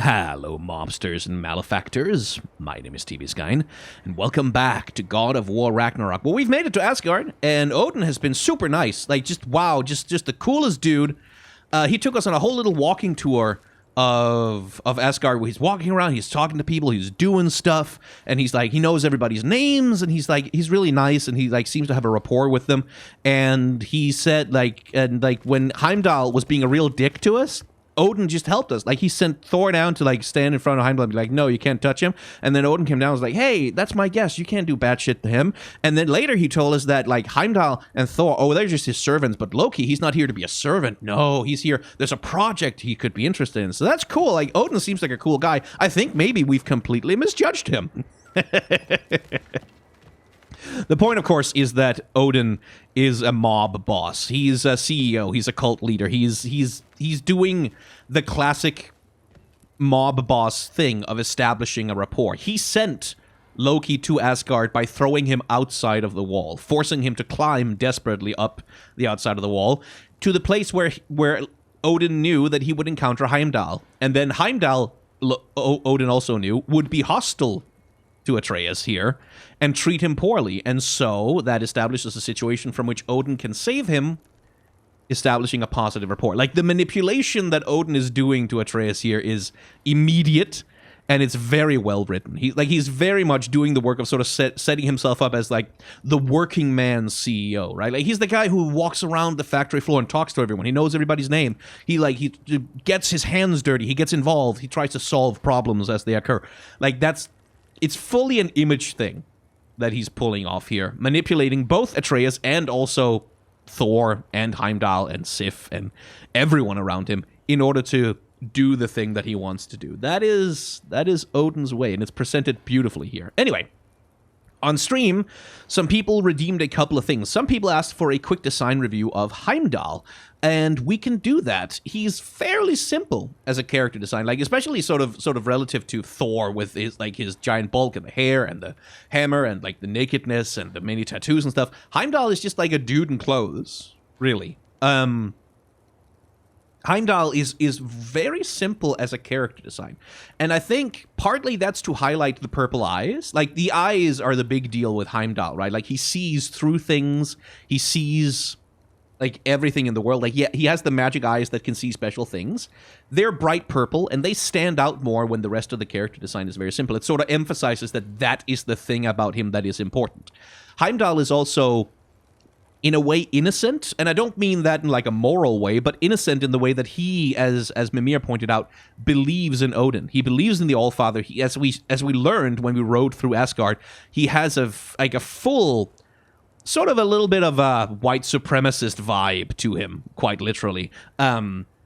Hello, mobsters and malefactors. My name is TV Skyn, and welcome back to God of War Ragnarok. Well, we've made it to Asgard, and Odin has been super nice. Like, just wow, just the coolest dude. He took us on a whole little walking tour of Asgard, where he's walking around, he's talking to people, he's doing stuff, and he's like, he knows everybody's names, and he's really nice, and he like seems to have a rapport with them. And he said when Heimdall was being a real dick to us, Odin just helped us. Like, he sent Thor down to like stand in front of Heimdall and be like, no, you can't touch him. And then Odin came down and was like, hey, that's my guest, you can't do bad shit to him. And then later he told us that like Heimdall and Thor, oh, they're just his servants, but Loki, he's not here to be a servant. No, he's here, there's a project he could be interested in. So that's cool. Like, Odin seems like a cool guy. I think maybe we've completely misjudged him. The point, of course, is that Odin is a mob boss. He's a CEO. He's a cult leader. He's doing the classic mob boss thing of establishing a rapport. He sent Loki to Asgard by throwing him outside of the wall, forcing him to climb desperately up the outside of the wall to the place where Odin knew that he would encounter Heimdall. And then Heimdall, Odin also knew, would be hostile to Atreus here and treat him poorly, and so that establishes a situation from which Odin can save him, establishing a positive rapport. Like, the manipulation that Odin is doing to Atreus here is immediate, and it's very well written. He's very much doing the work of sort of setting himself up as like the working man's CEO, right? Like, he's the guy who walks around the factory floor and talks to everyone. He knows everybody's name. He gets his hands dirty. He gets involved. He tries to solve problems as they occur. Like, it's fully an image thing that he's pulling off here, manipulating both Atreus and also Thor and Heimdall and Sif and everyone around him in order to do the thing that he wants to do. That is Odin's way, and it's presented beautifully here. Anyway, on stream, some people redeemed a couple of things. Some people asked for a quick design review of Heimdall, and we can do that. He's fairly simple as a character design, like especially sort of relative to Thor with his giant bulk and the hair and the hammer and like the nakedness and the many tattoos and stuff. Heimdall is just like a dude in clothes, really. Heimdall is very simple as a character design. And I think partly that's to highlight the purple eyes. Like, the eyes are the big deal with Heimdall, right? Like, he sees through things. He sees, like, everything in the world. Like, yeah, he has the magic eyes that can see special things. They're bright purple, and they stand out more when the rest of the character design is very simple. It sort of emphasizes that is the thing about him that is important. Heimdall is also, in a way, innocent, and I don't mean that in like a moral way, but innocent in the way that he, as Mimir pointed out, believes in Odin. He believes in the Allfather. He, as we learned when we rode through Asgard, he has a full, sort of a little bit of a white supremacist vibe to him, quite literally.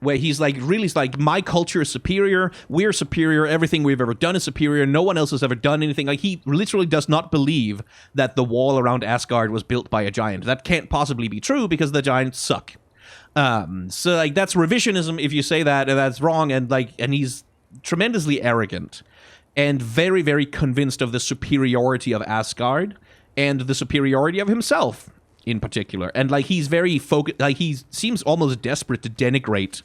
Where he's like, really like, my culture is superior, we're superior, everything we've ever done is superior, no one else has ever done anything. Like, he literally does not believe that the wall around Asgard was built by a giant. That can't possibly be true because the giants suck. So like, that's revisionism if you say that, and that's wrong, and he's tremendously arrogant and very, very convinced of the superiority of Asgard and the superiority of himself in particular. And like, he's very focused, like, he seems almost desperate to denigrate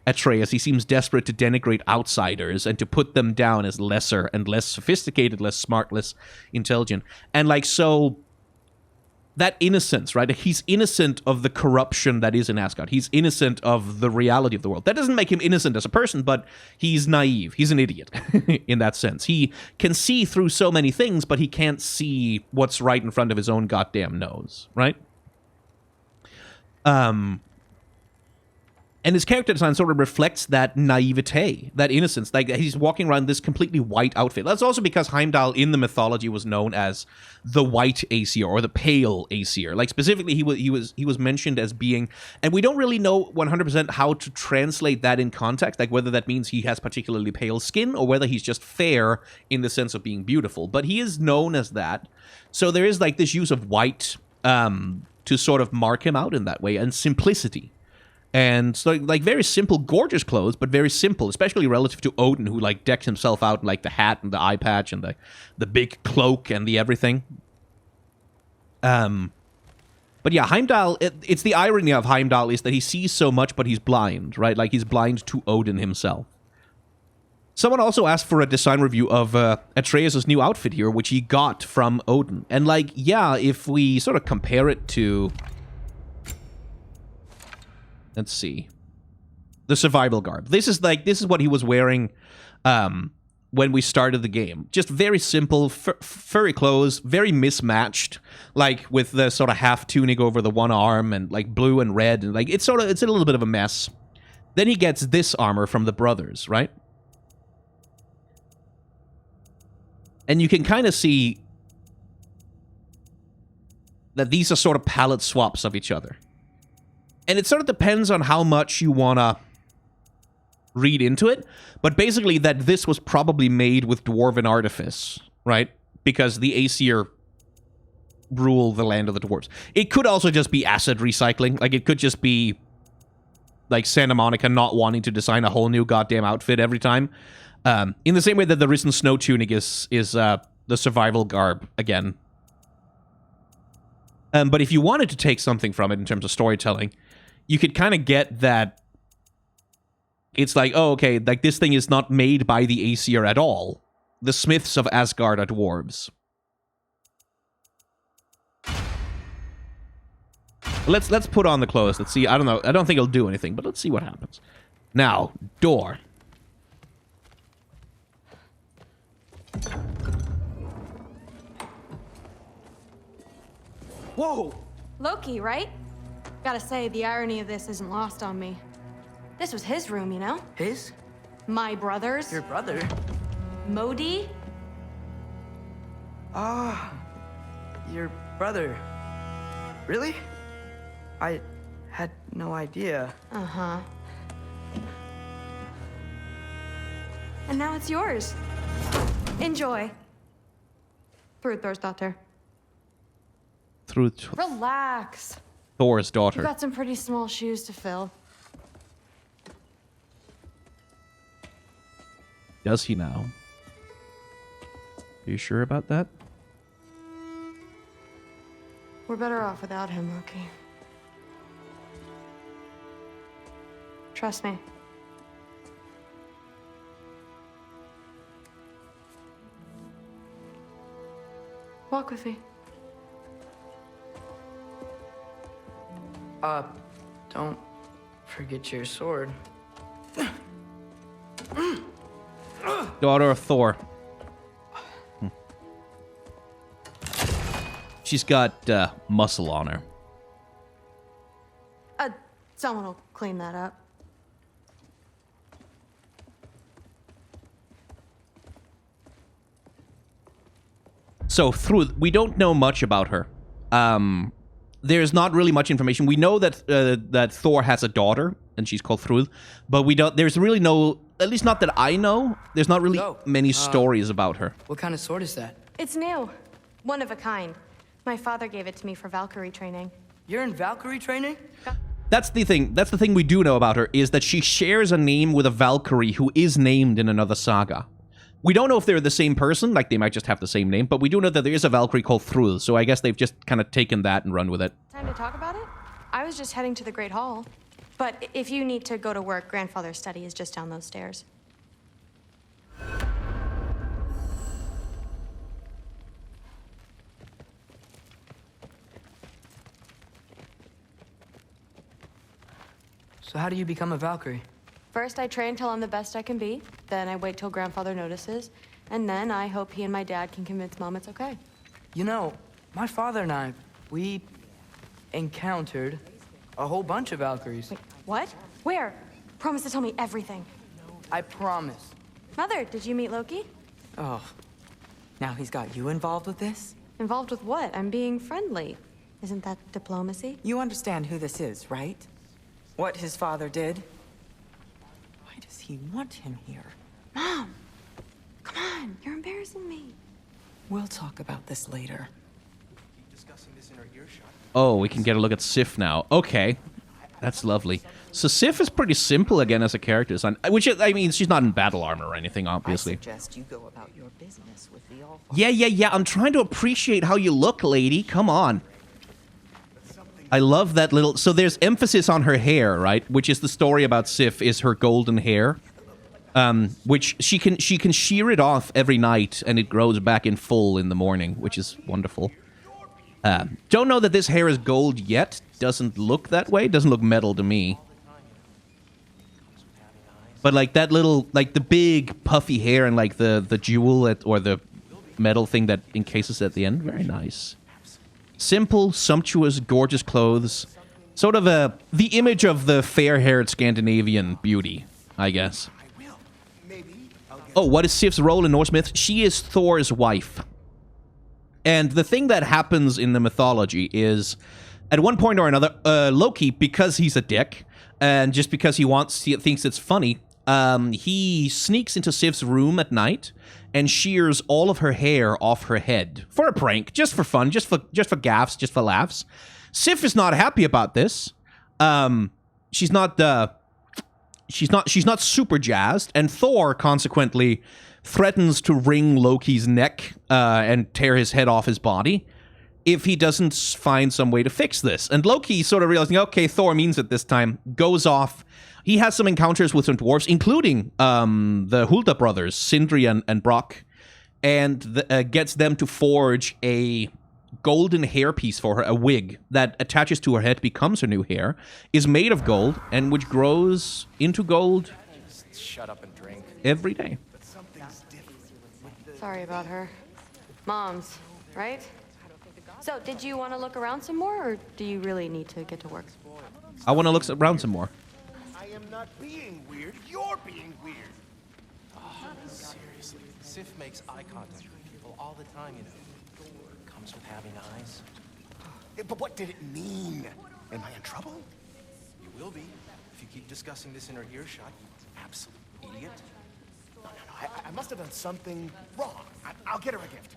Atreus. He seems desperate to denigrate outsiders and to put them down as lesser and less sophisticated, less smart, less intelligent. And like, so that innocence, right? He's innocent of the corruption that is in Asgard. He's innocent of the reality of the world. That doesn't make him innocent as a person, but he's naive. He's an idiot in that sense. He can see through so many things, but he can't see what's right in front of his own goddamn nose, right? And his character design sort of reflects that naivete, that innocence. Like, he's walking around this completely white outfit. That's also because Heimdall in the mythology was known as the white Aesir or the pale Aesir. Like, specifically, he was mentioned as being, and we don't really know 100% how to translate that in context, like whether that means he has particularly pale skin or whether he's just fair in the sense of being beautiful. But he is known as that. So there is like this use of white to sort of mark him out in that way, and simplicity. And so, like, very simple, gorgeous clothes, but very simple, especially relative to Odin, who, like, decks himself out in, like, the hat and the eye patch and the big cloak and the everything. But yeah, Heimdall, it's the irony of Heimdall is that he sees so much, but he's blind, right? Like, he's blind to Odin himself. Someone also asked for a design review of Atreus' new outfit here, which he got from Odin. And, like, yeah, if we sort of compare it to... Let's see. The survival garb. This is what he was wearing when we started the game. Just very simple, furry clothes, very mismatched, like with the sort of half tunic over the one arm and like blue and red, and like it's a little bit of a mess. Then he gets this armor from the brothers, right? And you can kind of see that these are sort of palette swaps of each other. And it sort of depends on how much you want to read into it, but basically that this was probably made with dwarven artifice, right? Because the Aesir rule the land of the dwarves. It could also just be acid recycling. Like, it could just be, like, Santa Monica not wanting to design a whole new goddamn outfit every time. In the same way that the Risen Snow tunic is the survival garb, again. But if you wanted to take something from it in terms of storytelling, you could kind of get that it's like, oh, okay, like this thing is not made by the Aesir at all. The smiths of Asgard are dwarves. Let's put on the clothes. Let's see. I don't know. I don't think it'll do anything, but let's see what happens. Now, door. Whoa! Loki, right? Gotta say, the irony of this isn't lost on me. This was his room, you know? His? My brother's. Your brother? Modi? Ah, your brother. Really? I had no idea. Uh-huh. And now it's yours. Enjoy. Thrud, Thor's daughter. Thrud. Relax. Thor's daughter. You got some pretty small shoes to fill. Does he now? Are you sure about that? We're better off without him, Loki. Trust me. Walk with me. Don't forget your sword. Daughter of Thor. She's got muscle on her. Someone will clean that up. So, Thrud, we don't know much about her. There's not really much information. We know that that Thor has a daughter, and she's called Thrud, but we don't. There's really no, at least not that I know. There's not really many stories about her. What kind of sword is that? It's new. One of a kind. My father gave it to me for Valkyrie training. You're in Valkyrie training? That's the thing. That's the thing we do know about her, is that she shares a name with a Valkyrie who is named in another saga. We don't know if they're the same person, like they might just have the same name, but we do know that there is a Valkyrie called Thrud, so I guess they've just kind of taken that and run with it. Time to talk about it? I was just heading to the Great Hall. But if you need to go to work, Grandfather's study is just down those stairs. So how do you become a Valkyrie? First, I train till I'm the best I can be. Then I wait till Grandfather notices. And then I hope he and my dad can convince Mom it's okay. You know, my father and I, we encountered a whole bunch of Valkyries. Wait, what? Where? Promise to tell me everything. I promise. Mother, did you meet Loki? Oh, now he's got you involved with this? Involved with what? I'm being friendly. Isn't that diplomacy? You understand who this is, right? What his father did? Why does he want him here? Mom! Come on, you're embarrassing me. We'll talk about this later. Oh, we can get a look at Sif now. Okay. That's lovely. So Sif is pretty simple again as a character design, which, I mean, she's not in battle armor or anything, obviously. I suggest you go about your business with the all. Yeah. I'm trying to appreciate how you look, lady. Come on. I love that little... So there's emphasis on her hair, right? Which is the story about Sif, is her golden hair. which she can shear it off every night, and it grows back in full in the morning, which is wonderful. Don't know that this hair is gold yet. Doesn't look that way. Doesn't look metal to me. But like that little, like the big puffy hair and like the jewel or the metal thing that encases at the end, very nice. Simple, sumptuous, gorgeous clothes. Sort of the image of the fair-haired Scandinavian beauty, I guess. Oh, what is Sif's role in Norse myth? She is Thor's wife. And the thing that happens in the mythology is, at one point or another, Loki, because he's a dick, and just because he thinks it's funny, he sneaks into Sif's room at night and shears all of her hair off her head for a prank, just for fun, just for gaffes, just for laughs. Sif is not happy about this. She's not super jazzed, and Thor consequently threatens to wring Loki's neck and tear his head off his body if he doesn't find some way to fix this. And Loki, sort of realizing, okay, Thor means it this time, goes off. He has some encounters with some dwarves, including the Hulda brothers, Sindri and Brock, and gets them to forge a golden hairpiece for her, a wig that attaches to her head, becomes her new hair, is made of gold, and which grows into gold. Shut up and drink. Every day. Sorry about her. Mom's, right? So, did you want to look around some more, or do you really need to get to work? I want to look around some more. I am not being weird. You're being weird. Seriously, Sif makes eye contact with people all the time, you know. Comes with having eyes. But what did it mean? Am I in trouble? You will be if you keep discussing this in her earshot, you absolute idiot. No. I must have done something wrong. I'll get her a gift.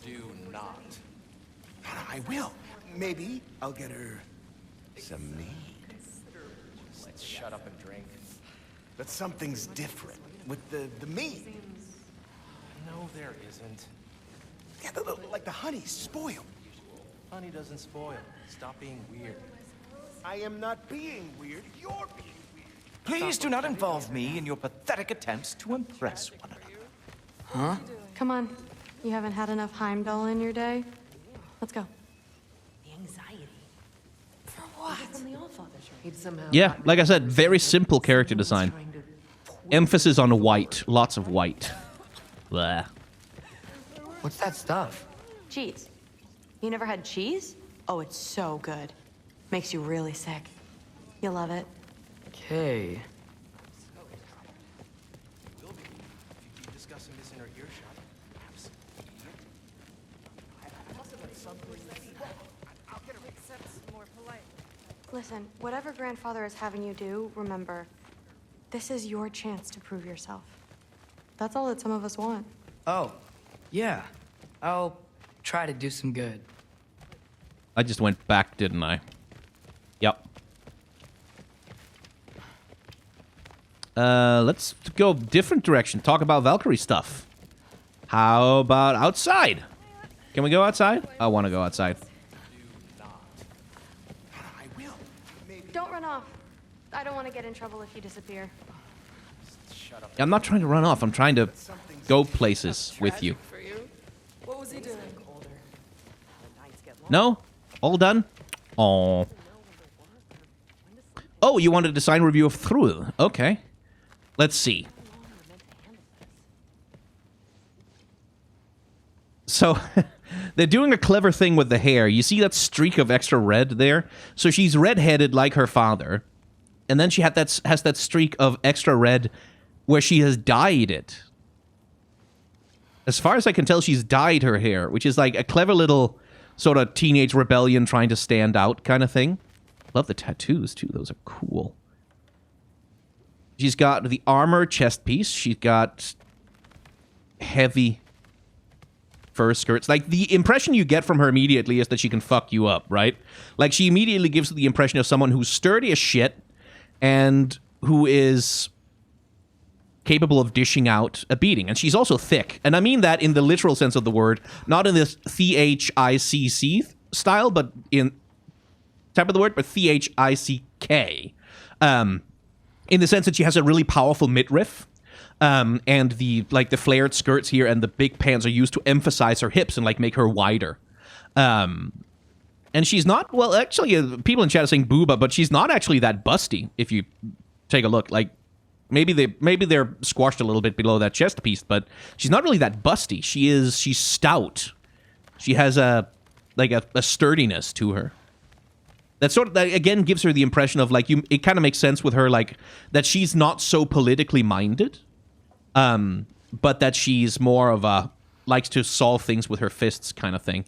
Do not. No, I will. Maybe I'll get her some mead. Just shut up and drink. But something's different with the mead. No, there isn't. Yeah, like the honey's spoiled. Honey doesn't spoil. Stop being weird. I am not being weird. You're being weird. Please do not involve me in your pathetic attempts to impress one another. Huh? Come on. You haven't had enough Heimdall in your day? Let's go. Yeah, like I said, very simple character design. Emphasis on white. Lots of white. Blah. What's that stuff? Cheese. You never had cheese? Oh, it's so good. Makes you really sick. You'll love it. Okay. You will be if you keep discussing this in her earshot. Listen, whatever grandfather is having you do, remember, this is your chance to prove yourself. That's all that some of us want. Oh, yeah. I'll try to do some good. I just went back, didn't I? Yep. Let's go different direction. Talk about Valkyrie stuff. How about outside? Can we go outside? I want to go outside. I will. Maybe. Don't run off. I don't want to get in trouble if you disappear. I'm not trying to run off. I'm trying to go places with you. What was he doing? No? All done? Oh. Oh, you wanted a design review of Thrud. Okay. Let's see. So, they're doing a clever thing with the hair. You see that streak of extra red there? So she's red-headed like her father. And then she has that streak of extra red where she has dyed it. As far as I can tell, she's dyed her hair, which is like a clever little sort of teenage rebellion trying to stand out kind of thing. Love the tattoos, too. Those are cool. She's got the armor chest piece. She's got heavy fur skirts. Like, the impression you get from her immediately is that she can fuck you up, right? Like, she immediately gives the impression of someone who's sturdy as shit and who is capable of dishing out a beating. And she's also thick. And I mean that in the literal sense of the word, not in this THICC style, but in type of the word, but THICK. In the sense that she has a really powerful midriff. And the flared skirts here and the big pants are used to emphasize her hips and like make her wider. And she's not, well, actually, people in chat are saying booba, but she's not actually that busty. If you take a look, like maybe they're squashed a little bit below that chest piece, but she's not really that busty. She's stout. She has a sturdiness to her. That again gives her the impression of like it kind of makes sense with her like that she's not so politically minded, but that she's more of a likes to solve things with her fists kind of thing.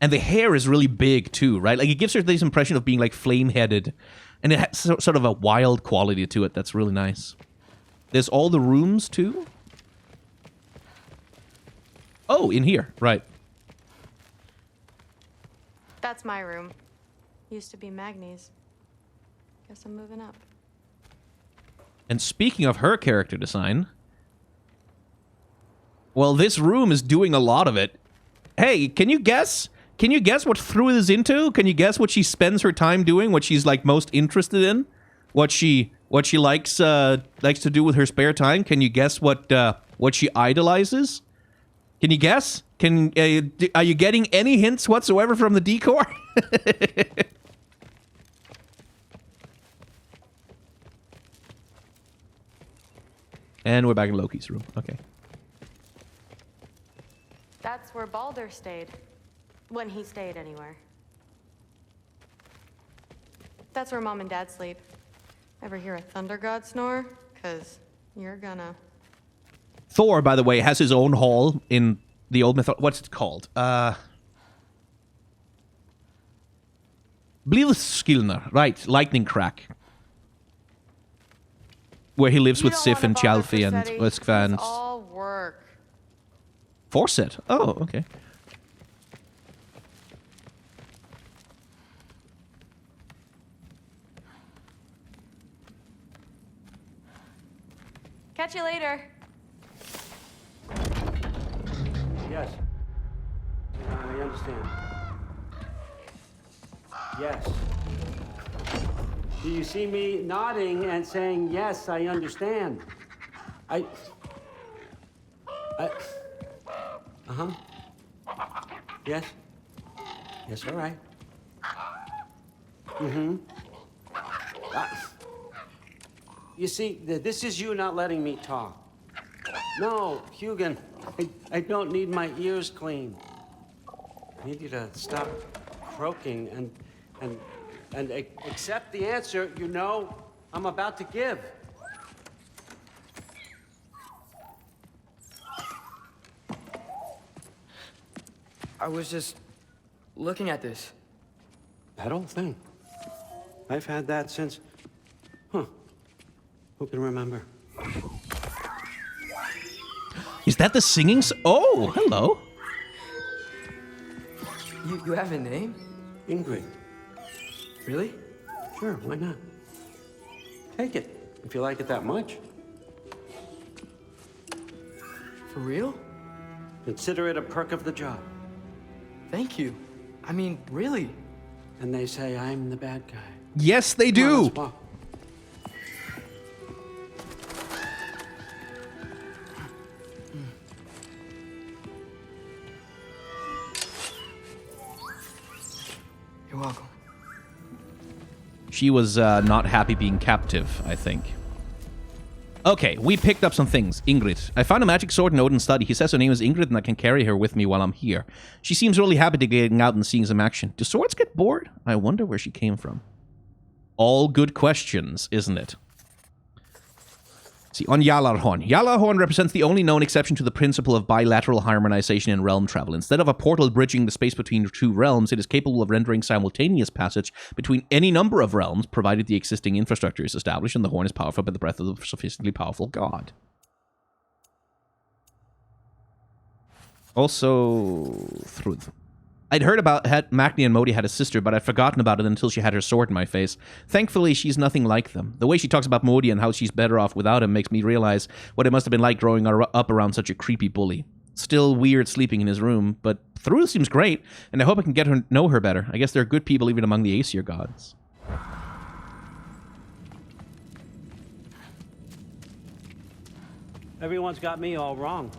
And the hair is really big too, right? Like it gives her this impression of being like flame-headed, and it has sort of a wild quality to it that's really nice. There's all the rooms too. Oh, in here, right? That's my room. Used to be Magni's. Guess I'm moving up. And speaking of her character design, well, this room is doing a lot of it. Hey, can you guess? Can you guess what Thrud is into? Can you guess what she spends her time doing? What she's like most interested in? What she likes to do with her spare time? Can you guess what she idolizes? Can you guess? Are you getting any hints whatsoever from the decor? And we're back in Loki's room. Okay. That's where Baldur stayed. When he stayed anywhere. That's where Mom and Dad sleep. Ever hear a thunder god snore? 'Cause you're gonna. Thor, by the way, has his own hall in the old what's it called? Blithskilner, right? Lightning Crack. Where he lives with Sif and Chalfie and Uskva and... It's all work. Forset? Oh, okay. Catch you later. Yes. I understand. Yes. Do you see me nodding and saying, yes, I understand? Uh-huh. Yes? Yes, all right. Mm-hmm. You see, this is you not letting me talk. No, Hugin, I don't need my ears cleaned. I need you to stop croaking and accept the answer you know I'm about to give. I was just looking at this. That old thing. I've had that since... Huh. Who can remember? Is that the singing? Oh, hello. You have a name? Ingrid. Really? Sure, why not? Take it, if you like it that much. For real? Consider it a perk of the job. Thank you. I mean, really. And they say I'm the bad guy. Yes, they Come on, do. let's walk. You're welcome. She was not happy being captive, I think. Okay, we picked up some things. Ingrid. I found a magic sword in Odin's study. He says her name is Ingrid and I can carry her with me while I'm here. She seems really happy to getting out and seeing some action. Do swords get bored? I wonder where she came from. All good questions, isn't it? See, on Yalarhorn. Yalarhorn represents the only known exception to the principle of bilateral harmonization in realm travel. Instead of a portal bridging the space between two realms, it is capable of rendering simultaneous passage between any number of realms, provided the existing infrastructure is established and the horn is powerful by the breath of the sufficiently powerful god. Also, Thrud. I'd heard about Magni and Modi had a sister, but I'd forgotten about it until she had her sword in my face. Thankfully, she's nothing like them. The way she talks about Modi and how she's better off without him makes me realize what it must have been like growing up around such a creepy bully. Still weird sleeping in his room, but Thrud seems great, and I hope I can get her know her better. I guess there are good people even among the Aesir gods. Everyone's got me all wrong.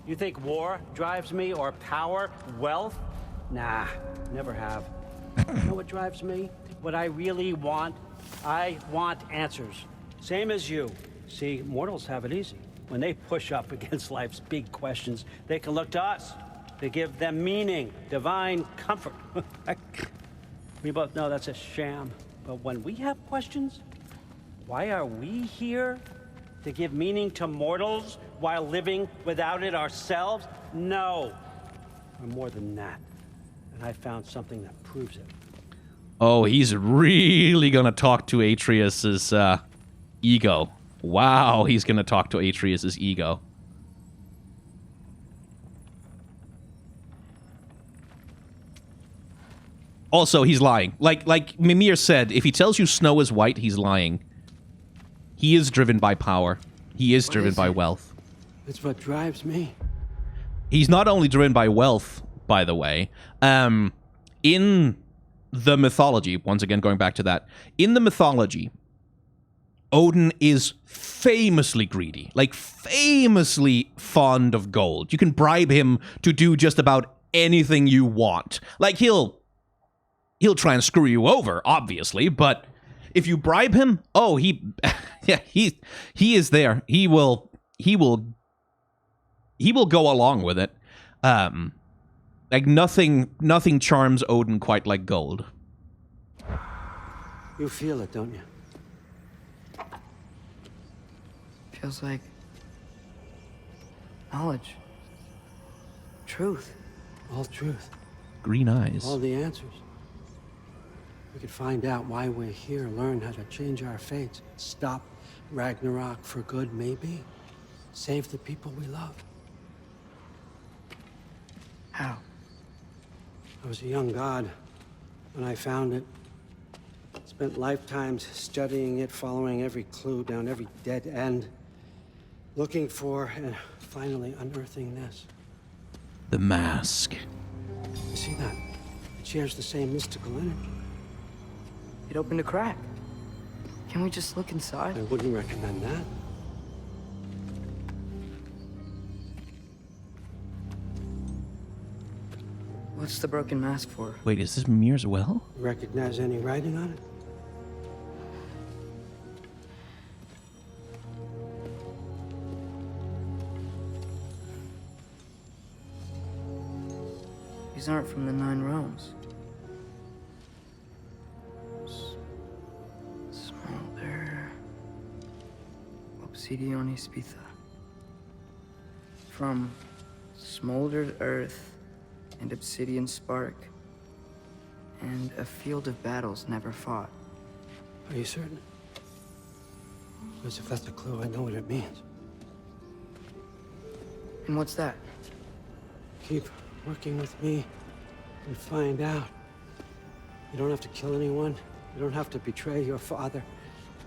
You think war drives me, or power, wealth? Nah, never have. You know what drives me? What I really want? I want answers. Same as you. See, mortals have it easy. When they push up against life's big questions, they can look to us. To give them meaning, divine comfort. We both know that's a sham. But when we have questions, why are we here? To give meaning to mortals while living without it ourselves? No. We're more than that. And I found something that proves it. Oh, he's really gonna talk to Atreus's ego. Wow, he's gonna talk to Atreus's ego. Also, he's lying. Like Mimir said, if he tells you snow is white, he's lying. He is driven by power. He is driven by wealth. It's what drives me. He's not only driven by wealth, by the way. In the mythology, once again going back to that, in the mythology, Odin is famously greedy, like famously fond of gold. You can bribe him to do just about anything you want. Like he'll try and screw you over, obviously, but if you bribe him, oh, he is there. He will go along with it. Like nothing charms Odin quite like gold. You feel it, don't you? Feels like knowledge, truth. All truth. Green eyes. All the answers. We could find out why we're here, learn how to change our fates, stop Ragnarok for good, maybe. Save the people we love. How? I was a young god when I found it. Spent lifetimes studying it, following every clue down every dead end, looking for and finally unearthing this. The mask. You see that? It shares the same mystical energy. It opened a crack. Can we just look inside? I wouldn't recommend that. What's the broken mask for? Wait, is this Mimir's well? Recognize any writing on it? These aren't from the Nine Realms. Smolder. Obsidione Spitha. From smoldered earth and obsidian spark, and a field of battles never fought. Are you certain? Because if that's a clue, I know what it means. And what's that? Keep working with me and find out. You don't have to kill anyone. You don't have to betray your father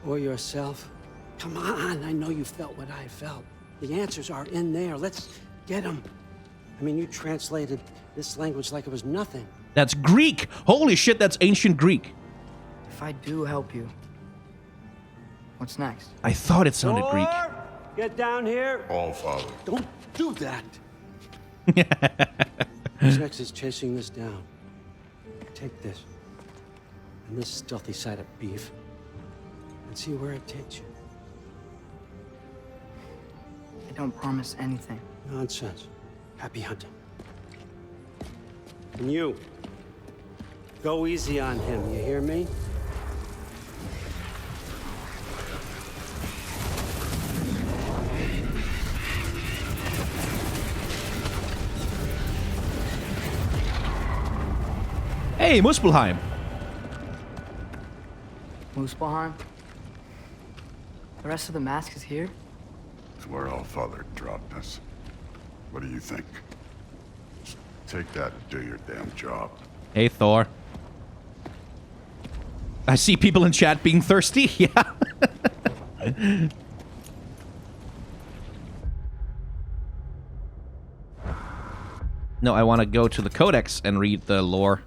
or yourself. Come on, I know you felt what I felt. The answers are in there. Let's get them. I mean, you translated this language like it was nothing. That's Greek! Holy shit, that's ancient Greek. If I do help you, what's next? I thought it sounded Thor, Greek. get down here. All father. Don't do that. What's next is chasing this down. Take this and this stealthy side of beef and see where it takes you. I don't promise anything. Nonsense. Happy hunting. And you, go easy on him, you hear me? Hey, Muspelheim. Muspelheim? The rest of the mask is here? It's where All Father dropped us. What do you think? Just take that and do your damn job. Hey, Thor. I see people in chat being thirsty. Yeah. No, I want to go to the Codex and read the lore.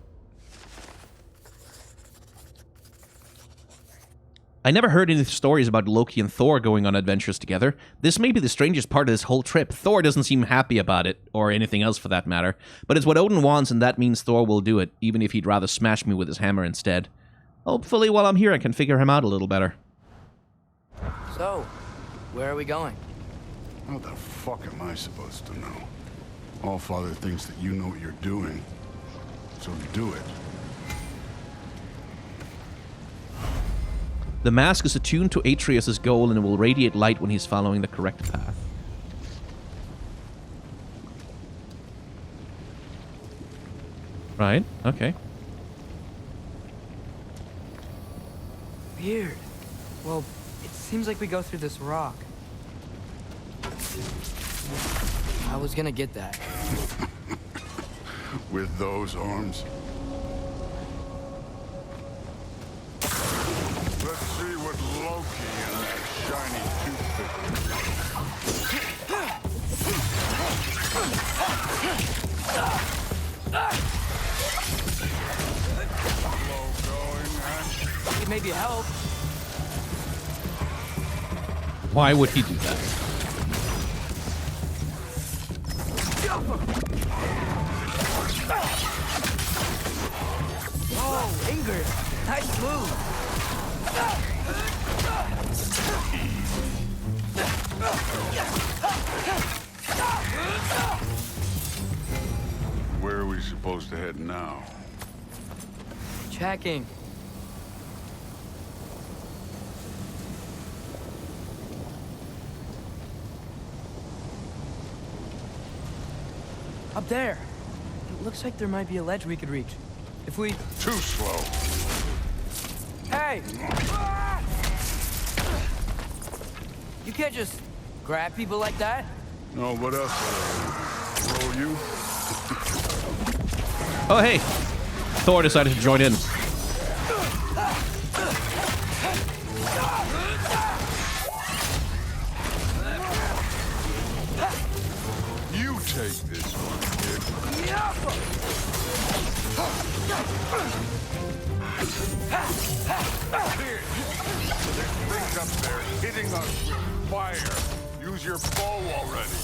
I never heard any stories about Loki and Thor going on adventures together. This may be the strangest part of this whole trip. Thor doesn't seem happy about it, or anything else for that matter. But it's what Odin wants, and that means Thor will do it, even if he'd rather smash me with his hammer instead. Hopefully, while I'm here, I can figure him out a little better. So, where are we going? How the fuck am I supposed to know? Allfather thinks that you know what you're doing, so do it. The mask is attuned to Atreus' goal and will radiate light when he's following the correct path. Right, okay. Weird. Well, it seems like we go through this rock. I was gonna get that. With those arms? Let's see what Loki and that shiny toothpick can Slow going, huh? It maybe help. Why would he do that? Whoa, Ingrid. Nice move. Where are we supposed to head now? Checking. Up there. It looks like there might be a ledge we could reach. If we... Too slow. Hey! You can't just grab people like that. No, what else? Roll you? Oh, hey! Thor decided to join in. You take this one, kid. Here. There's things up there hitting us with fire. Use your bow already.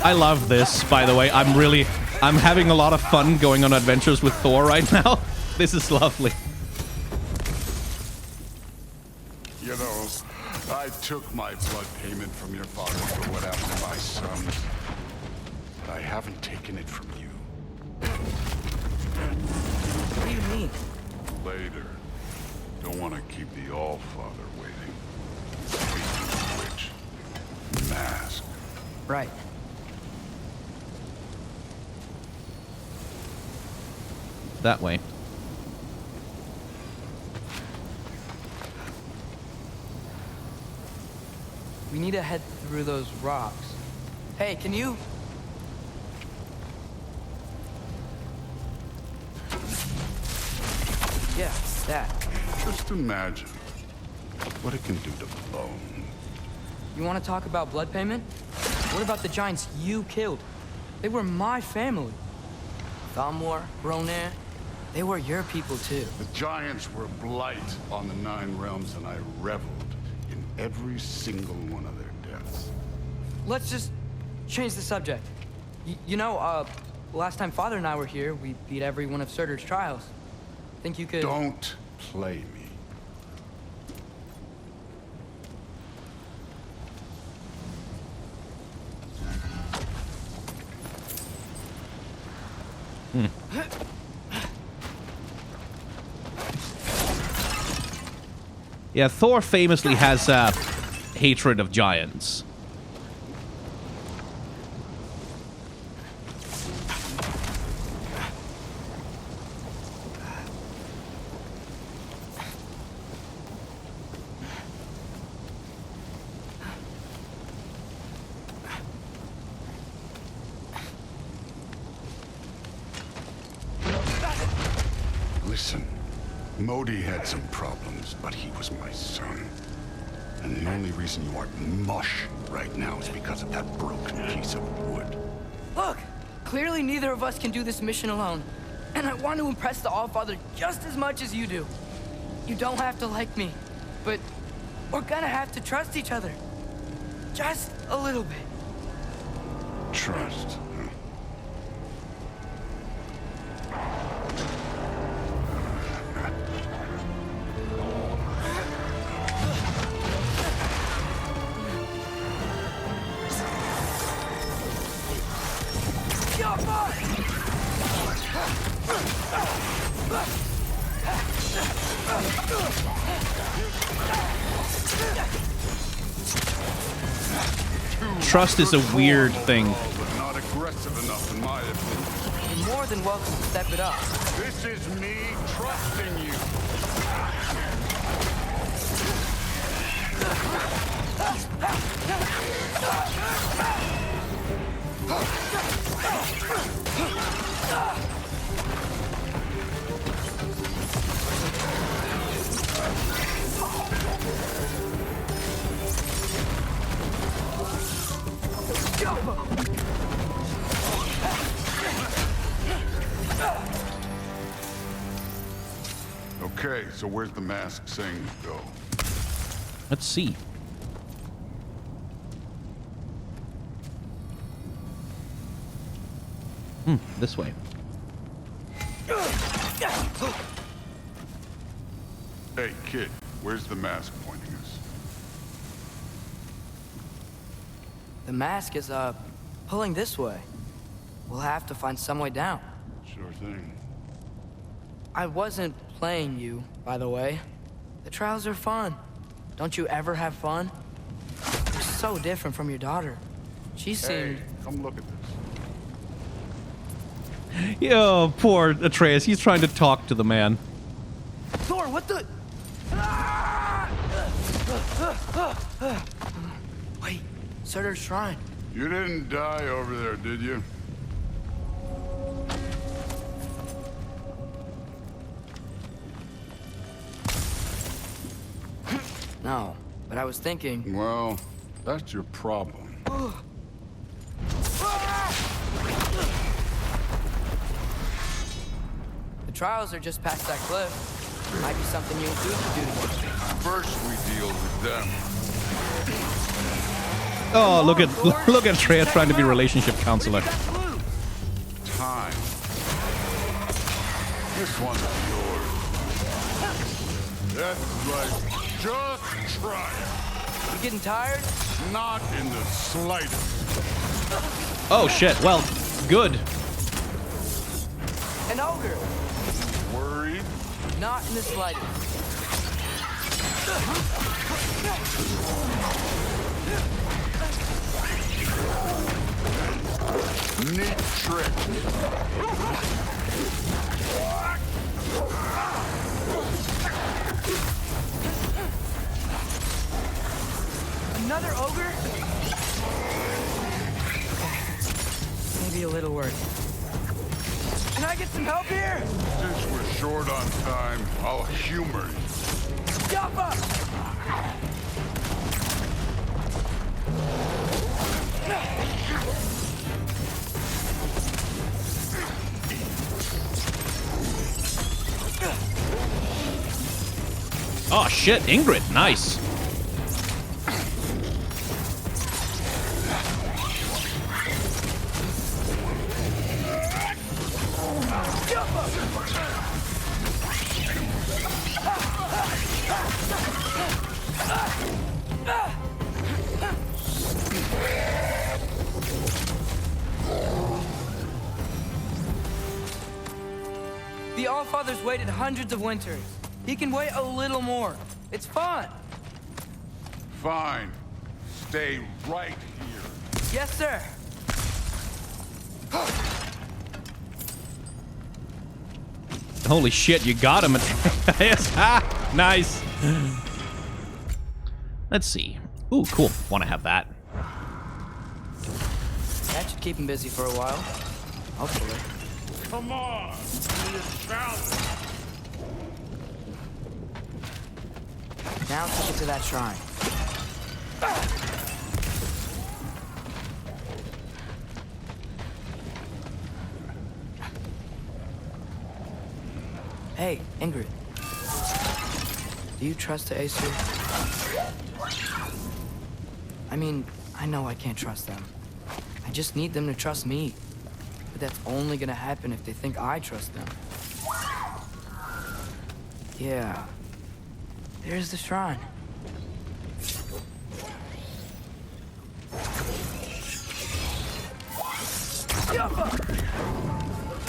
I love this, by the way. I'm having a lot of fun going on adventures with Thor right now. This is lovely. You know, I took my blood payment from your father for what happened to my sons. But I haven't taken it from you. What do you mean? Later. Don't want to keep the Allfather waiting. Speaking of which, mask. Right. That way. We need to head through those rocks. Hey, can you... Yeah, that. Just imagine what it can do to bone. You want to talk about blood payment? What about the giants you killed? They were my family. Thamor, Ronan, they were your people too. The giants were blight on the 9 realms, and I reveled in every single one of their deaths. Let's just change the subject. You know, last time Father and I were here, we beat every one of Surtr's trials. Think you could... Don't play me. Yeah, Thor famously has hatred of giants. Listen, Modi had some problems, but he was my son. And the only reason you aren't mush right now is because of that broken piece of wood. Look, clearly neither of us can do this mission alone. And I want to impress the Allfather just as much as you do. You don't have to like me, but we're gonna have to trust each other. Just a little bit. Trust. Trust is a weird thing. Not aggressive enough, in my opinion. You're more than welcome to step it up. This is me trusting you. Okay, so where's the masked thing go? Let's see. This way. Hey, kid, where's the mask pointing us? The mask is, pulling this way. We'll have to find some way down. Sure thing. I wasn't playing you, by the way. The trials are fun. Don't you ever have fun? You're so different from your daughter. She seemed... Hey, come look at this. Yo, poor Atreus. He's trying to talk to the man. Thor, what the... Wait, Surtr's shrine. You didn't die over there, did you? No, but I was thinking... Well, that's your problem. The trials are just past that cliff. Might be something you and Duke could do together. First, we deal with them. Oh, look at Atreus trying to be relationship counselor. Time. This one's yours. That's right. Just try it. You getting tired? Not in the slightest. Oh shit. Well, good. An ogre. Worried? Not in the slightest. Neat trick. Another ogre? Maybe a little worried. Can I get some help here? Since we're short on time, I'll humor you. Jump up! Oh shit, Ingrid, nice. The Allfather's waited hundreds of winters. He can wait a little more. It's fun. Fine. Stay right here. Yes, sir. Holy shit, you got him, Atreus. Ah, nice. Let's see. Ooh, cool. Want to have that. That should keep him busy for a while. Hopefully. Come on. Be a challenge. Now to get to that shrine. Hey, Ingrid. Do you trust the Aesir? I mean, I know I can't trust them. I just need them to trust me. But that's only gonna happen if they think I trust them. Yeah. There's the shrine.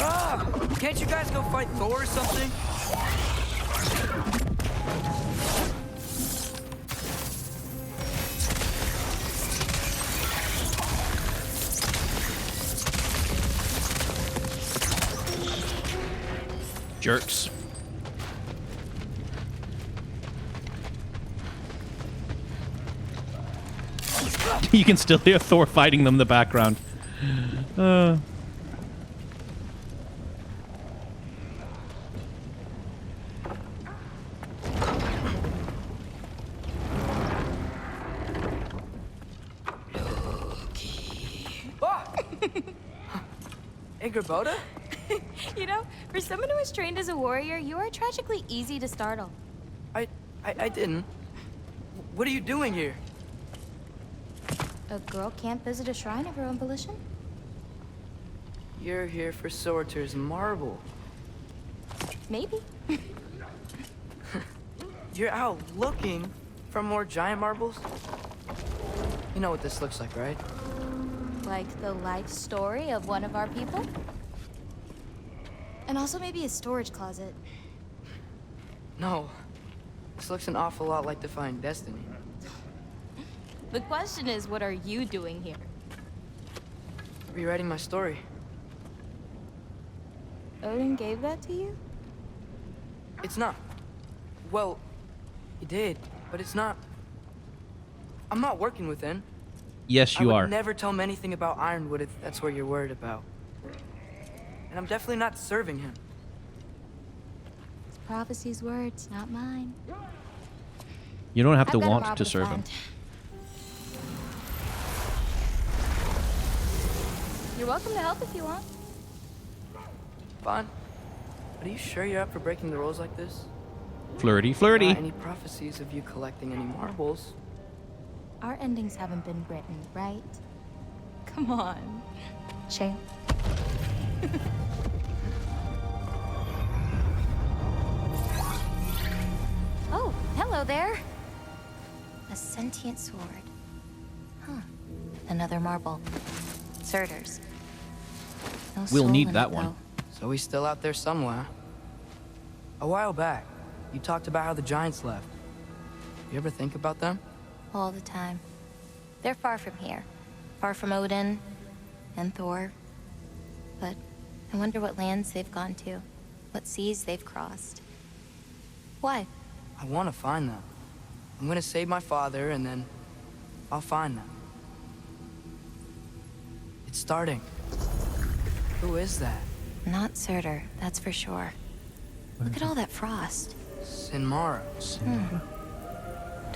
Ah! Can't you guys go fight Thor or something? Jerks. You can still hear Thor fighting them in the background. Ingrid? You know, for someone who was trained as a warrior, you are tragically easy to startle. I didn't. What are you doing here? A girl can't visit a shrine of her own volition? You're here for Surtr's marble. Maybe. You're out looking for more giant marbles? You know what this looks like, right? Like the life story of one of our people? And also maybe a storage closet. No. This looks an awful lot like Defying Destiny. The question is, what are you doing here? Rewriting my story. Odin gave that to you? It's not. Well, he did, but it's not. I'm not working with him. Yes, you I are. would never tell him anything about Ironwood if that's what you're worried about. And I'm definitely not serving him. It's prophecy's words, not mine. You don't have to I've got a want marble to serve him. find. You're welcome to help if you want. Fine. But are you sure you're up for breaking the rules like this? Flirty, flirty. Not any prophecies of you collecting any marbles. Our endings haven't been written, right? Come on. Champ. Oh, hello there. A sentient sword. Huh. Another marble. Surtr's. No We'll soul need in that it, one. though. So he's still out there somewhere. A while back, you talked about how the giants left. You ever think about them? All the time. They're far from here. Far from Odin and Thor. But I wonder what lands they've gone to. What seas they've crossed. Why? I want to find them. I'm gonna save my father, and then I'll find them. It's starting. Who is that? Not Surtr, that's for sure. Look at all that frost. Sinmara.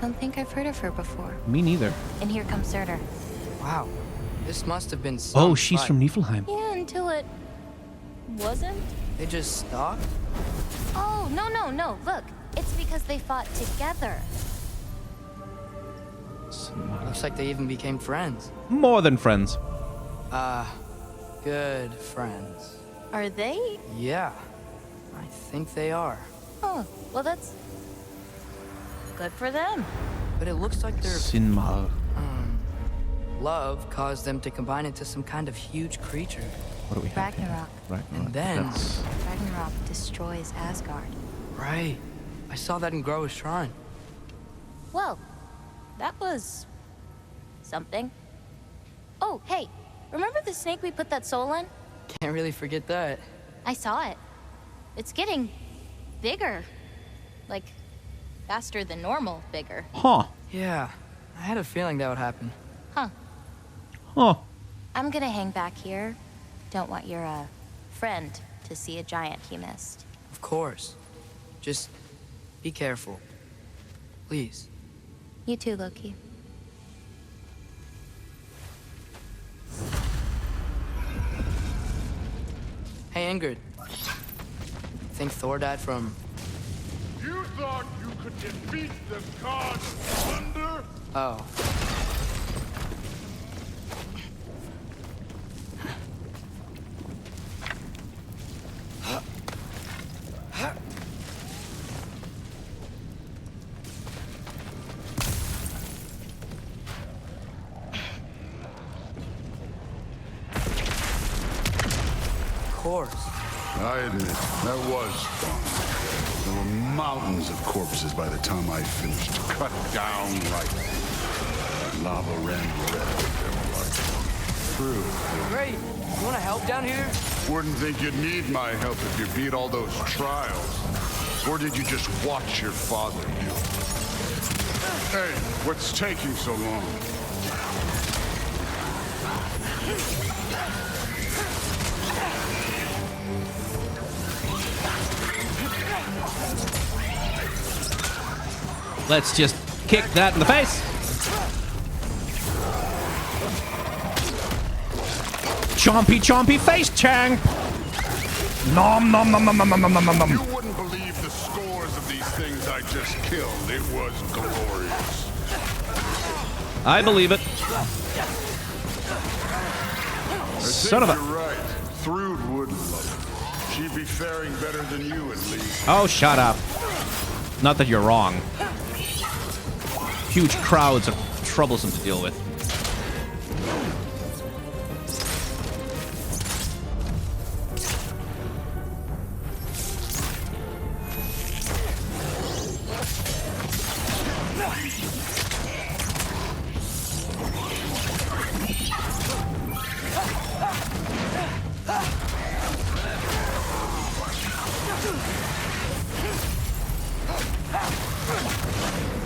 Don't think I've heard of her before. Me neither. And here comes Surtr. Wow. This must have been some Oh, she's fight. from Niflheim. Yeah, until it wasn't. They just stalked? Oh, no. Look, it's because they fought together. Looks like they even became friends. More than friends. Good friends. Are they? Yeah, I think they are. Oh, well, that's good for them. But it looks like their Sinmar. love caused them to combine into some kind of huge creature. What do we have here? Ragnarok. Ragnarok. And then- That's- Ragnarok destroys Asgard. Right. I saw that in Groa's shrine. Well, that was something. Oh, hey, remember the snake we put that soul in? Can't really forget that. I saw it. It's getting bigger. Like, faster than normal bigger. Huh. Yeah, I had a feeling that would happen. Huh. Huh. I'm gonna hang back here. Don't want your, friend to see a giant he missed. Of course. Just be careful. Please. You too, Loki. Hey, Ingrid. Think Thor died from... You thought you could defeat the god of thunder? Oh. Of course. I admit, that was fun. There were mountains of corpses by the time I finished. Cut down like lava ran red. True. Great. You want to help down here? Wouldn't think you'd need my help if you beat all those trials. Or did you just watch your father do it? Hey, what's taking so long? Let's just kick that in the face. Chompy, chompy face, Chang. Nom, nom, nom, nom, nom, nom, nom, nom, nom. You wouldn't believe the scores of these things I just killed. It was glorious. I believe it. Son of a... You're right. Thrud would love it. She'd be faring better than you, at least. Oh, shut up. Not that you're wrong. Huge crowds are troublesome to deal with.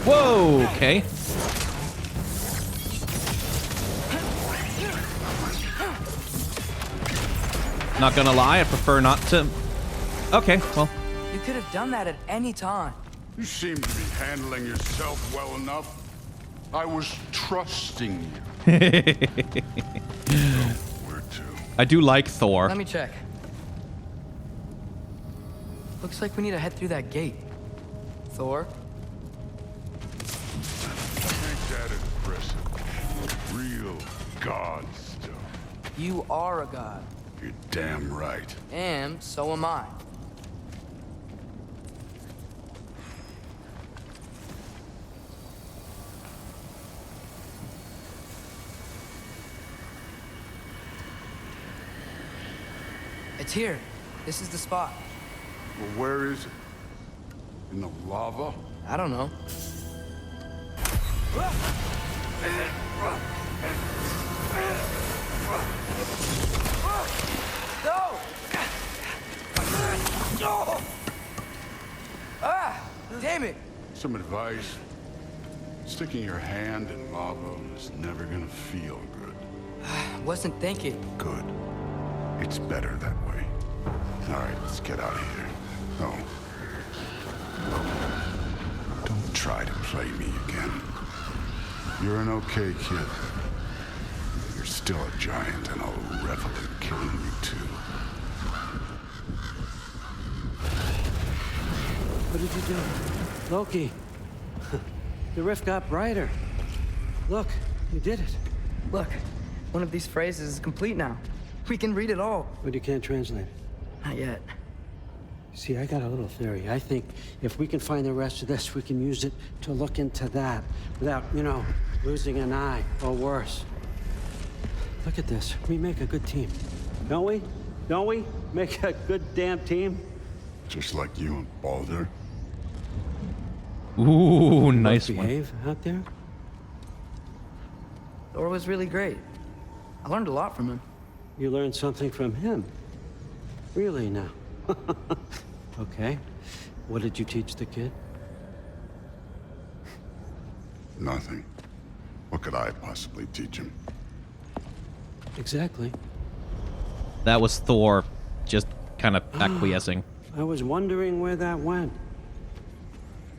Whoa, okay. Not gonna lie, I prefer not to... Okay, well. You could have done that at any time. You seem to be handling yourself well enough. I was trusting you. Where to? I do like Thor. Let me check. Looks like we need to head through that gate. Thor? Ain't that impressive? Real god stuff. You are a god. You're damn right. And so am I. It's here. This is the spot. Well, where is it? In the lava? I don't know. No! Ah! Damn it! Some advice. Sticking your hand in lava is never gonna feel good. Wasn't thinking. Good. It's better that way. All right, let's get out of here. Oh. Don't try to play me again. You're an okay kid. You're still a giant, and I'll revel in killing you too. What did you do? Loki. The rift got brighter. Look, you did it. Look, one of these phrases is complete now. We can read it all. But you can't translate it. Not yet. See, I got a little theory. I think if we can find the rest of this, we can use it to look into that without, you know, losing an eye or worse. Look at this. We make a good team. Don't we? Don't we? Make a good damn team? Just like you and Baldur. Ooh, nice one. Behave out there? Thor was really great. I learned a lot from him. You learned something from him? Really now? Okay. What did you teach the kid? Nothing. What could I possibly teach him? Exactly. That was Thor just kind of acquiescing. I was wondering where that went.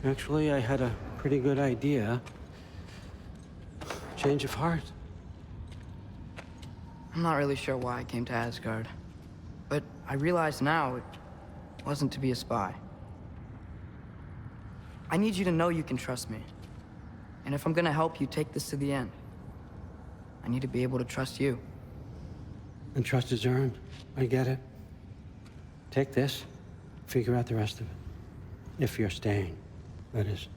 Actually, I had a pretty good idea. Change of heart. I'm not really sure why I came to Asgard. But I realize now it wasn't to be a spy. I need you to know you can trust me. And if I'm gonna help you take this to the end, I need to be able to trust you. And trust is earned. I get it. Take this, figure out the rest of it. If you're staying, that is.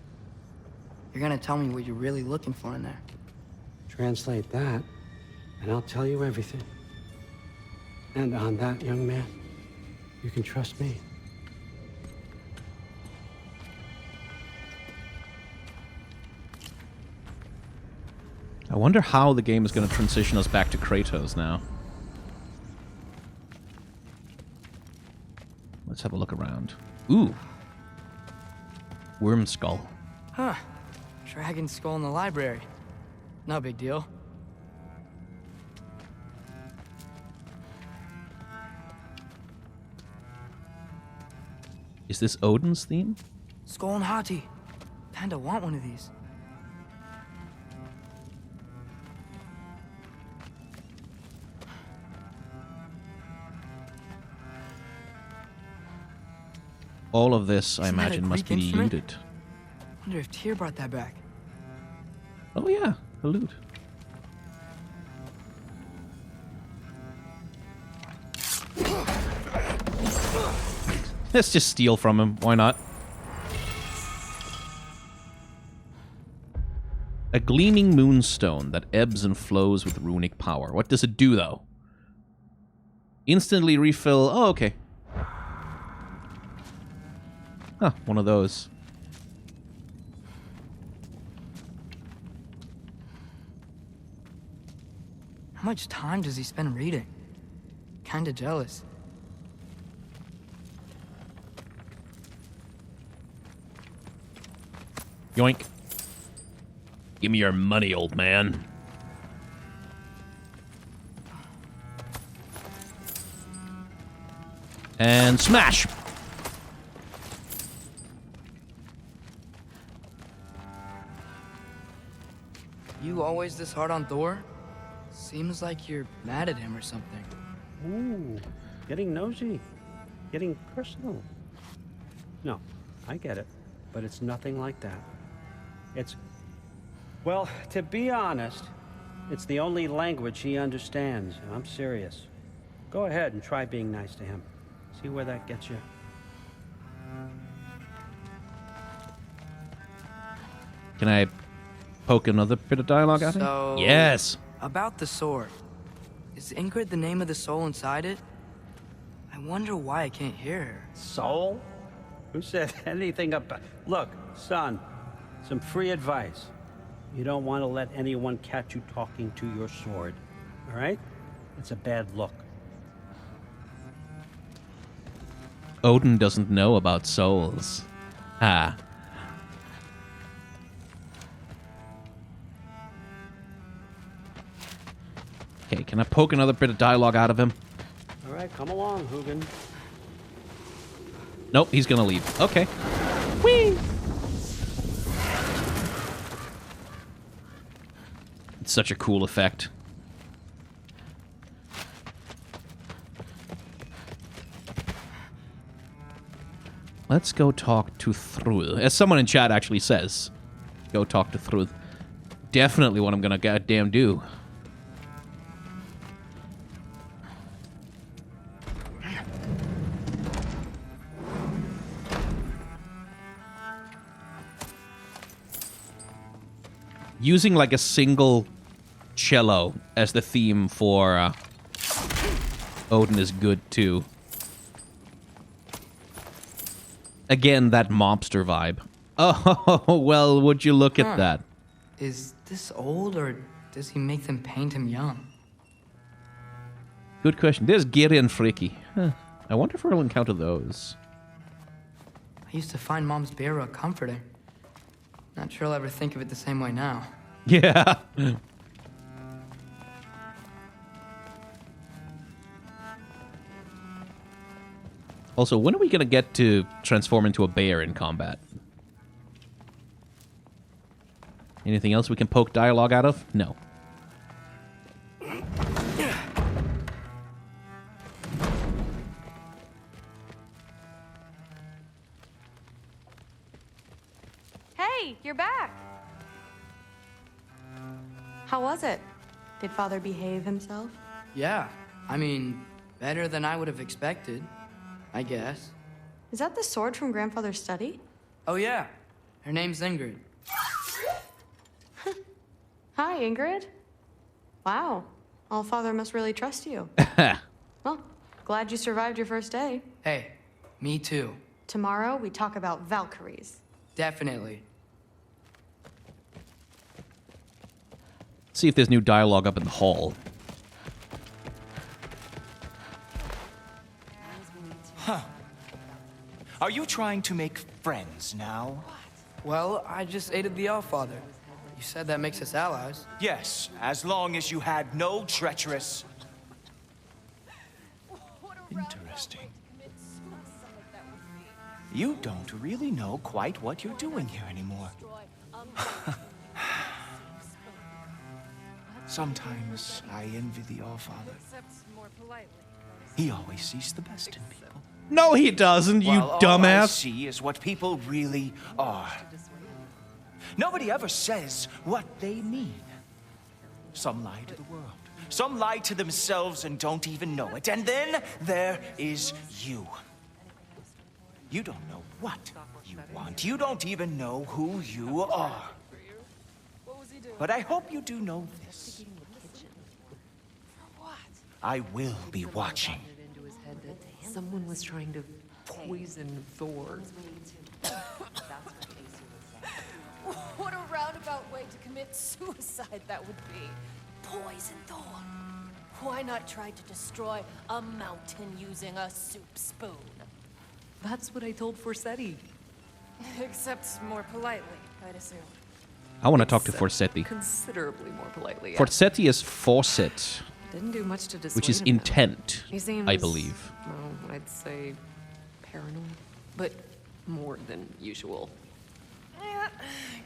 You're gonna tell me what you're really looking for in there. Translate that, and I'll tell you everything. And on that, young man, you can trust me. I wonder how the game is going to transition us back to Kratos now. Let's have a look around. Ooh. Worm skull. Huh. Dragon skull in the library. No big deal. Is this Odin's theme? Skull and Hati. Kinda want one of these. All of this, I Isn't that a imagine, must be Greek instrument? looted. Wonder if Tyr brought that back. Oh yeah, a loot. Let's just steal from him. Why not? A gleaming moonstone that ebbs and flows with runic power. What does it do, though? Instantly refill... Oh, okay. Huh, one of those. How much time does he spend reading? Kinda jealous. Yoink. Give me your money, old man. And smash! You always this hard on Thor? Seems like you're mad at him or something. Ooh, getting nosy. Getting personal. No, I get it. But it's nothing like that. It's... Well, to be honest, it's the only language he understands. I'm serious. Go ahead and try being nice to him. See where that gets you. Can I poke another bit of dialogue at him? So... Yes! About the sword. Is Ingrid the name of the soul inside it? I wonder why I can't hear her. Soul? Who said anything about... Look, son, some free advice. You don't want to let anyone catch you talking to your sword, all right? It's a bad look. Odin doesn't know about souls. Ah. Okay, can I poke another bit of dialogue out of him? All right, come along, Hugin. Nope, he's gonna leave. Okay. Whee! It's such a cool effect. Let's go talk to Thrud. As someone in chat actually says, go talk to Thrud. Definitely what I'm gonna goddamn do. Using like a single cello as the theme for Odin is good too. Again, that mobster vibe. Oh, well, would you look at that? Is this old, or does he make them paint him young? Good question. There's Giri and Friki. Huh. I wonder if we'll encounter those. I used to find Mom's Beira comforting. Not sure I'll ever think of it the same way now. Yeah. Also, when are we gonna get to transform into a bear in combat? Anything else we can poke dialogue out of? No. Hey, you're back. How was it? Did Father behave himself? Yeah, I mean, better than I would have expected, I guess. Is that the sword from Grandfather's study? Oh yeah, her name's Ingrid. Hi, Ingrid. Wow, All-Father must really trust you. Well, glad you survived your first day. Hey, me too. Tomorrow, we talk about Valkyries. Definitely. See if there's new dialogue up in the hall. Huh. Are you trying to make friends now? Well, I just aided the All-Father. You said that makes us allies. Yes, as long as you had no treacherous... Interesting. You don't really know quite what you're doing here anymore. Sometimes I envy the All-Father. He always sees the best in people. No, he doesn't, you While all I dumbass. see is what people really are. Nobody ever says what they mean. Some lie to the world. Some lie to themselves and don't even know it. And then there is you. You don't know what you want. You don't even know who you are. But I hope you do know this. I will be watching. Someone was trying to poison Thor. What a roundabout way to commit suicide that would be. Poison Thor. Why not try to destroy a mountain using a soup spoon? That's what I told Forsetti. Except more politely, I'd assume. I want to talk to Forsetti. Considerably more politely. Forsetti is faucet, Didn't do much to dissuade which is him, though. intent, He seems, I believe. well, I'd say paranoid, but more than usual. Yeah,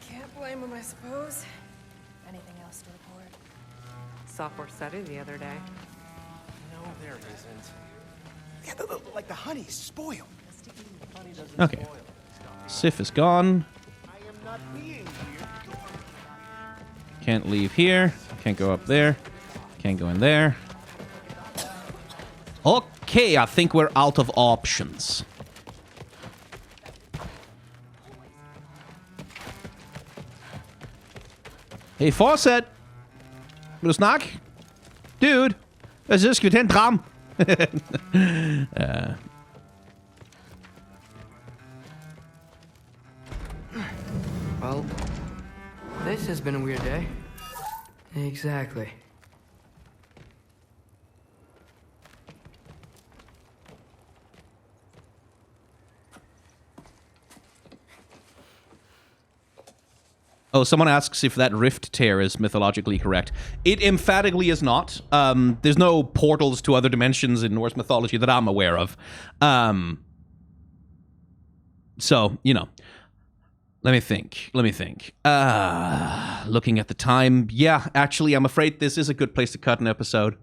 can't blame him, I suppose. Anything else to report? Saw Forsetti the other day. No, there isn't. Yeah, like the honey's spoiled. Okay. Sif is gone. Can't leave here. Can't go up there. Can't go in there. Okay, I think we're out of options. Hey, Fawcett! Vill du snack? Dude! Jag ska diskutera en tram! Well, this has been a weird day. Exactly. Oh, someone asks if that rift tear is mythologically correct. It emphatically is not. There's no portals to other dimensions in Norse mythology that I'm aware of. So, you know. Let me think. Looking at the time. Yeah, actually, I'm afraid this is a good place to cut an episode.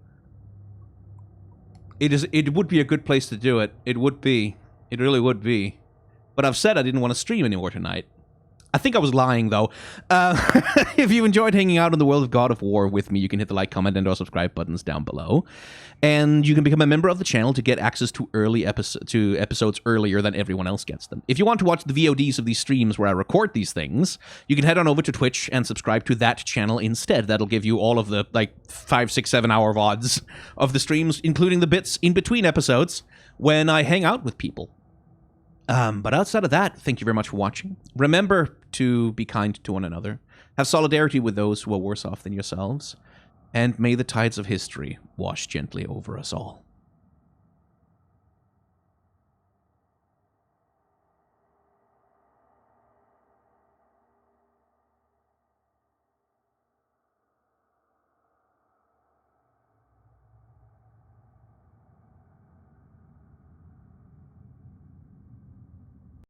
It would be a good place to do it. It would be. It really would be. But I've said I didn't want to stream anymore tonight. I think I was lying, though. If you enjoyed hanging out in the world of God of War with me, you can hit the like, comment, and or subscribe buttons down below. And you can become a member of the channel to get access to episodes earlier than everyone else gets them. If you want to watch the VODs of these streams where I record these things, you can head on over to Twitch and subscribe to that channel instead. That'll give you all of the, 5, 6, 7 hour VODs of the streams, including the bits in between episodes when I hang out with people. But outside of that, thank you very much for watching. Remember to be kind to one another. Have solidarity with those who are worse off than yourselves. And may the tides of history wash gently over us all.